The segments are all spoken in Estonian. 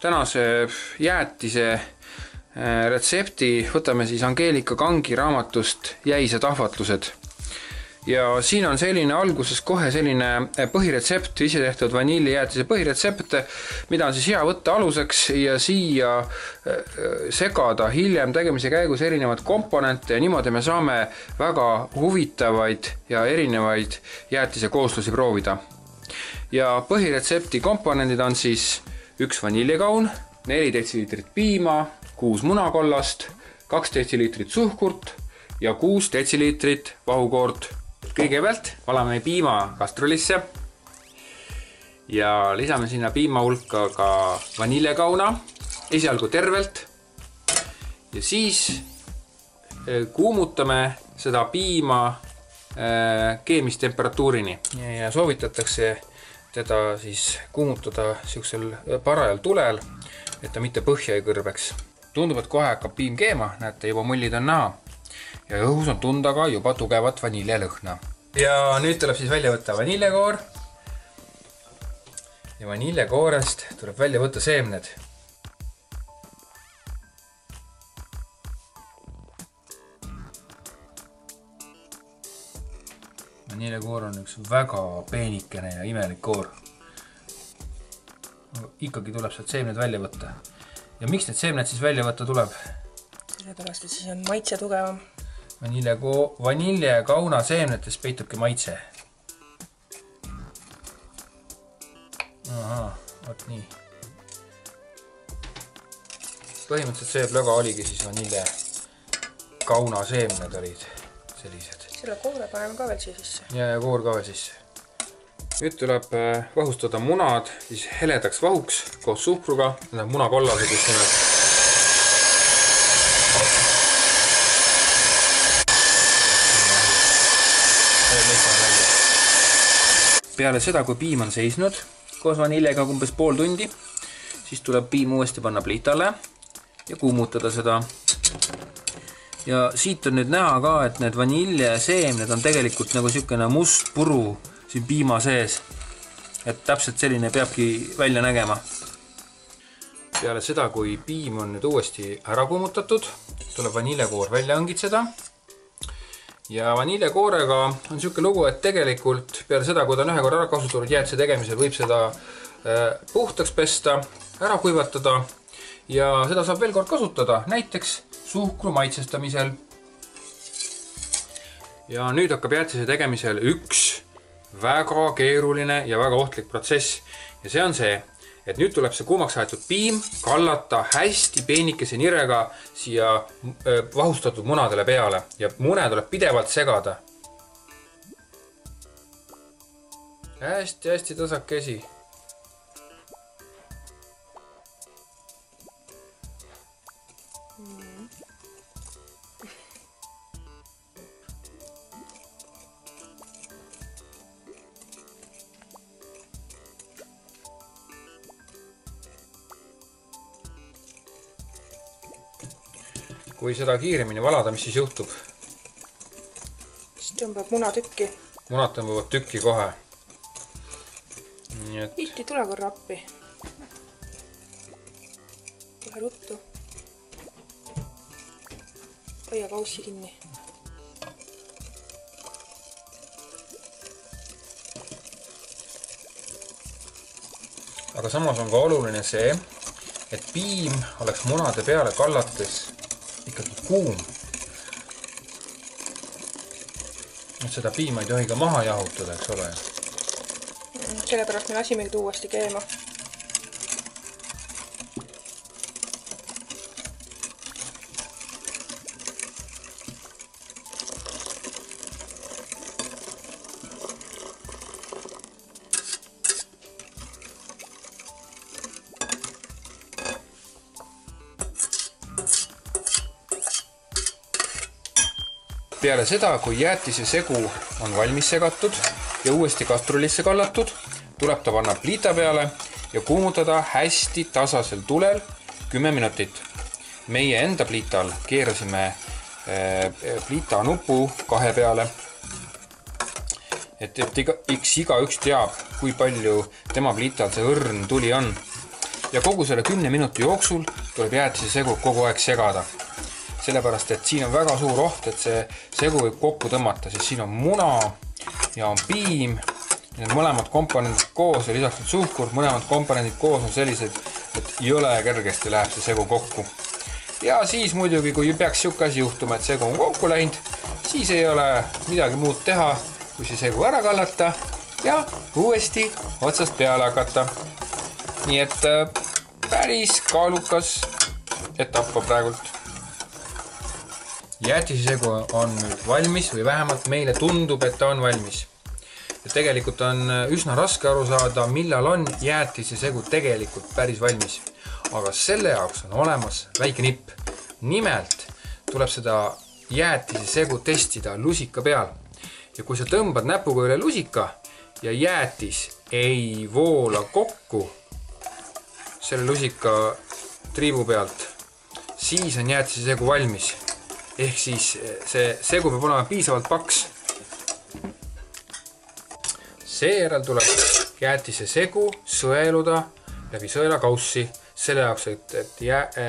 tänase jäätise retsepti võtame siis Angeelika Kangi raamatust Jäised ahvatlused. Ja siin on selline alguses kohe selline põhiretsept, ise tehtud vaniljijäätise põhiretsept, mida on siis hea võtta aluseks ja siia segada hiljem tegemise käigus erinevad komponente ja niimoodi me saame väga huvitavaid ja erinevaid jäätise kooslusi proovida. Ja põhiretsepti komponendid on siis 1 vaniljekaun, 4 detsiliitrit piima, 6 munakollast, 2 detsiliitrit suhkurt ja 6 detsiliitrit vahukoort. Kõigepealt valame piima kastrulisse ja lisame sinna piima hulka ka vaniljekauna, esialgu tervelt ja siis kuumutame seda piima keemistemperatuurini ja soovitatakse teda siis kuumutada siuksel parajal tulel, et ta mitte põhja ei kõrbeks. Tundub, et kohe hakkab piim keema, näete, juba mullid on näha. Ja õhus on tunda ka juba tugevat vaniljelõhna. Ja nüüd tuleb siis välja võtta vaniljekoor. Ja vaniljekoorest tuleb välja võtta seemned. Vaniljekoor on üks väga peenikene ja imelik koor. Ikkagi tuleb sealt seemned välja võtta. Ja miks need seemned siis välja võtta tuleb? Sellepärast, et siis on maitse tugevam. Vaniljekauna seemnetes peitubki maitse. Aha, võt nii. Põhimõtteliselt see plöga oligi siis vaniljekauna seemned olid sellised. Selle koore paneme ka veel siia sisse. Ja koor ka veel sisse. Nüüd tuleb vahustada munad siis heledaks vahuks koos suhkruga. Munakollased just nimelt. Peale seda, kui piim on seisnud koos vaniljega umbes pool tundi, siis tuleb piim uuesti panna pliitale ja kuumutada seda. Ja siit on nüüd näha ka, et need vaniljeseemned on tegelikult nagu siukene must puru siin piima sees. Et täpselt selline peabki välja nägema. Peale seda, kui piim on nüüd uuesti ära kuumutatud, tuleb vaniljekoor välja õngitseda. Ja vaniljekoorega on siuke lugu, et tegelikult peale seda, kui ta on ühe korra ära kasutatud jäätise tegemisel, võib seda puhtaks pesta, ära kuivatada ja seda saab veel kord kasutada, näiteks suhkru maitsestamisel. Ja nüüd hakkab jäätise tegemisel üks väga keeruline ja väga ohtlik protsess ja see on see, et nüüd tuleb see kuumaks aetud piim kallata hästi peenikese nirega siia vahustatud munadele peale ja mune tuleb pidevalt segada. Hästi tasakesi. Kui seda kiiremini valada, mis siis juhtub? Siis tõmbab muna tükki. Munad tõmbavad tükki kohe. Iiti tule korra appi. Kohe ruttu. Hoia kaussi kinni. Aga samas on ka oluline see, et piim oleks munade peale kallates ikkagi kuum. Seda piima ei tohi ka maha jahutada, eks ole. Sellepärast me lasimegi uuesti keema. Peale seda, kui jäätise segu on valmis segatud ja uuesti kastrulisse kallatud, tuleb ta panna pliita peale ja kuumutada hästi tasasel tulel 10 minutit. Meie enda pliital keerasime pliita nupu 2 peale, et igaüks teab, kui palju tema pliital see õrn tuli on. ja kogu selle 10 minuti jooksul tuleb jäätise segu kogu aeg segada. Sellepärast, et siin on väga suur oht, et see segu võib kokku tõmmata, sest siin on muna ja on piim. Need mõlemad komponendid koos ja lisaks need suhkur, mõlemad komponendid koos on sellised, et jõle kergesti läheb see segu kokku. Ja siis muidugi, kui peaks siuke asi juhtuma, et segu on kokku läinud, siis ei ole midagi muud teha, kui see segu ära kallata ja uuesti otsast peale hakata. Nii et päris kaalukas etapp praegult. Jäätisesegu on nüüd valmis või vähemalt meile tundub, et ta on valmis. Ja tegelikult on üsna raske aru saada, millal on jäätisesegu tegelikult päris valmis. Aga selle jaoks on olemas väike nipp. Nimelt tuleb seda jäätisesegu testida lusika peal. Ja kui sa tõmbad näpuga üle lusika ja jäätis ei voola kokku selle lusika triibu pealt, siis on jäätisesegu valmis. Ehk siis see segu peab olema piisavalt paks. Seejärel tuleb jäätisesegu sõeluda läbi sõelakaussi selle jaoks, et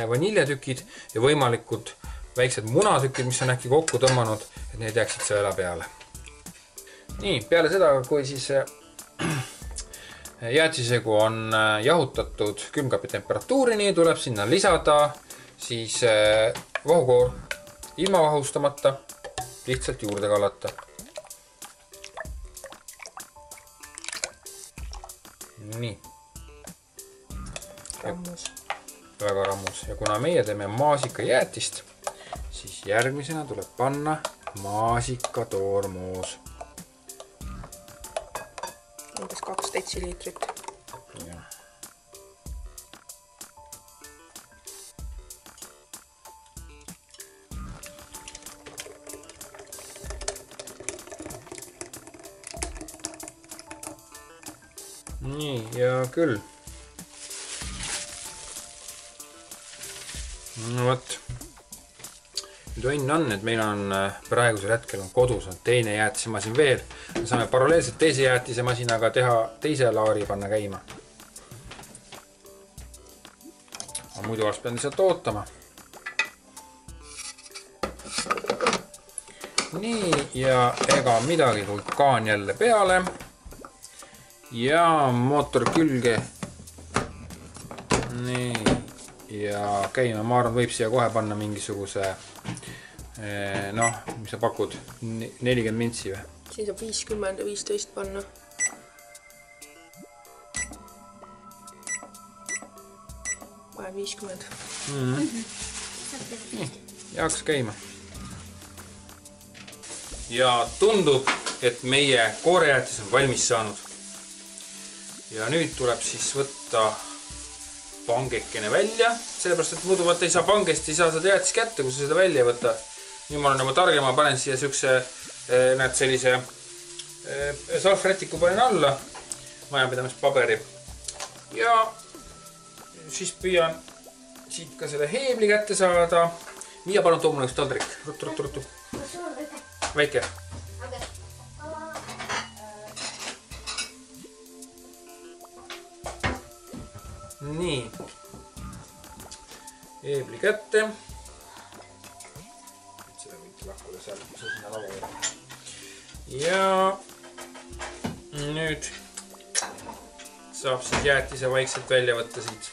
vaniljetükid ja võimalikud väiksed munatükid, mis on äkki kokku tõmmanud, et need jääksid sõela peale. Nii, peale seda, kui siis jäätisesegu on jahutatud külmkapi temperatuurini, tuleb sinna lisada siis vahukoor ilma vahustamata, lihtsalt juurde kallata. Nii. Rammus. Väga rammus. Ja kuna meie teeme maasikajäätist, siis järgmisena tuleb panna maasikatoormoos. Umbes 2 detsiliitrit. Ja. Nii, ja küll. No võt. Nüüd õnn on, et meil on praegusel hetkel on kodus on teine jäätisemasin veel. Me saame paralleelselt teise jäätisemasinaga teha teise laari panna käima. Aga muidu oleks pean lihtsalt ootama. Nii, ja ega midagi, kui kaan jälle peale. Ja mootor külge. Nii. Ja käima, ma arvan, võib siia kohe panna mingisuguse, noh, mis sa pakud, 40 mintsi või? Siin saab 50 ja 15 panna. Vahe 50. Nii, ja hakkas käima. Ja tundub, et meie koorejäätis on valmis saanud. Ja nüüd tuleb siis võtta pangekene välja, sellepärast, et muidu vaata ei saa pangest, ei saa seda jäätis kätte, kui sa seda välja ei võta. Nüüd ma olen nagu targem, ma panen siia sükse, näed, sellise salvrätiku panen alla, majapidamispaberi. Ja siis püüan siit ka selle heebli kätte saada. Miia, palun too mulle üks taldrik. Ruttu. Väike. Nii. Heebli kätte. Seda võite lahkuda seal, kui sa sinna laua võtta. Ja nüüd saab siis jäätise vaikselt välja võtta siit.